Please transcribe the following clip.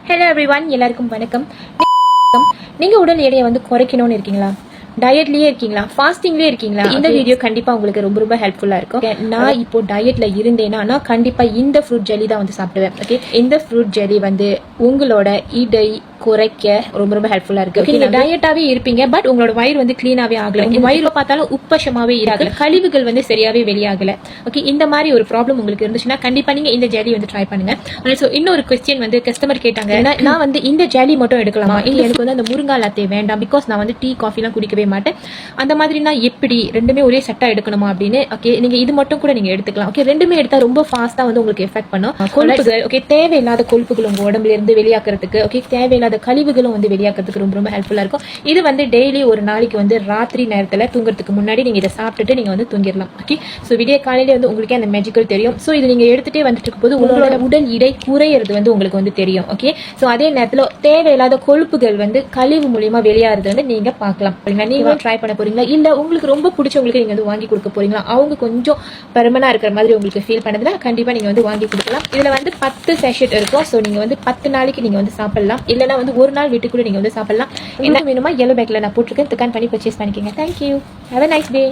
Hello everyone, எல்லாருக்கும் வணக்கம். நீங்க உடல் எடையை வந்து குறைக்கணும்னு இருக்கீங்களா? டயட்லயே இருக்கீங்களா? ஃபாஸ்டிங்லயே இருக்கீங்களா? இந்த வீடியோ கண்டிப்பா உங்களுக்கு ரொம்ப ரொம்ப ஹெல்ப்ஃபுல்லா இருக்கும். நான் இப்போ டயட்ல இருந்தேன்னா நான் கண்டிப்பா இந்த ஃப்ரூட் ஜெல்லி தான் வந்து சாப்பிடுவேன். ஓகே, இந்த ஃப்ரூட் ஜெல்லி வந்து உங்களோட இடை குறைக்க ரொம்ப ரொம்ப ஹெல்ப்ஃபுல்லா இருக்கு. நீங்க டயட்டாவே இருப்பீங்க, பட் உங்களோட வயிறு வந்து கிளீனாவே ஆகல. உங்க வயிறு பார்த்தாலும் உப்பசமாவே இராகல, கழிவுகள் வந்து சரியாவே வெளியாகல. ஓகே, இந்த மாதிரி ஒரு ப்ராப்ளம் உங்களுக்கு இருந்துச்சுன்னா கண்டிப்பா நீங்க இந்த ஜெல்லி வந்து ட்ரை பண்ணுங்க. ஸோ இன்னொரு கொஸ்டின் வந்து கஸ்டமர் கேட்டாங்க, நான் வந்து இந்த ஜெல்லி மட்டும் எடுக்கலாமா? எனக்கு வந்து அந்த முருங்கா லாத்தே வேண்டாம், பிகாஸ் நான் வந்து டீ காஃபி எல்லாம் குடிக்கவே மாட்டேன். அந்த மாதிரினா எப்படி ரெண்டுமே ஒரே செட்டா எடுக்கணுமா அப்படின்னு. ஓகே, நீங்க இது மட்டும் கூட நீங்க எடுத்துக்கலாம். ஓகே, ரெண்டுமே எடுத்தா ரொம்ப ஃபாஸ்டா வந்து உங்களுக்கு எஃபெக்ட் பண்ணும். கொழுப்புகள், ஓகே, தேவையில்லாத கொழுப்புகள் உங்க உடம்புல இருந்து வெளியாக்குறதுக்கு, ஓகே, தேவையில்லாத கழிவுகளும் வந்து வெளியாக்குறதுக்கு ரொம்ப ரொம்ப ஹெல்ப்ஃபுல்லா இருக்கும். இது வந்து டெய்லி ஒரு நாளைக்கு வந்து ராத்திரி நேரத்துல தூங்குறதுக்கு முன்னாடி நீங்க இதை சாப்பிட்டுட்டு நீங்க வந்து தூங்கிடலாம். ஓகே, ஸோ விடிய காலையில வந்து உங்களுக்கே அந்த மேஜிக்கல் தெரியும். ஸோ இது நீங்க எடுத்துட்டே வந்துட்டு இருக்கும்போது உங்களோட உடல் இடை குறையிறது வந்து உங்களுக்கு வந்து தெரியும். ஓகே, ஸோ அதே நேரத்தில் தேவையில்லாத கொழுப்புகள் வந்து கழிவு மூலியமா வெளியாகிறது வந்து நீங்க பார்க்கலாம். நீங்களும் ட்ரை பண்ண போறீங்களா, இல்ல உங்களுக்கு ரொம்ப பிடிச்சவங்களுக்கு நீங்க வந்து வாங்கி கொடுக்க போறீங்களா? அவங்க கொஞ்சம் பெர்மனா இருக்கிற மாதிரி உங்களுக்கு ஃபீல் பண்ணதுன்னா கண்டிப்பா நீங்க வந்து வாங்கி கொடுக்கலாம். இதுல வந்து 10 செஷட் இருக்கும். ஸோ நீங்க வந்து 10 நாளைக்கு நீங்க வந்து சாப்பிடலாம், இல்லைன்னா வந்து ஒரு நாள் வீட்டுக்குள்ள நீங்க வந்து சாப்பிடலாம். என்ன வேணுமா, yellow பேக்ல நான் போட்டிருக்கேன், துக்கான் பண்ணி பர்ச்சேஸ் பண்ணிக்கோங்க. Thank you, have a nice day.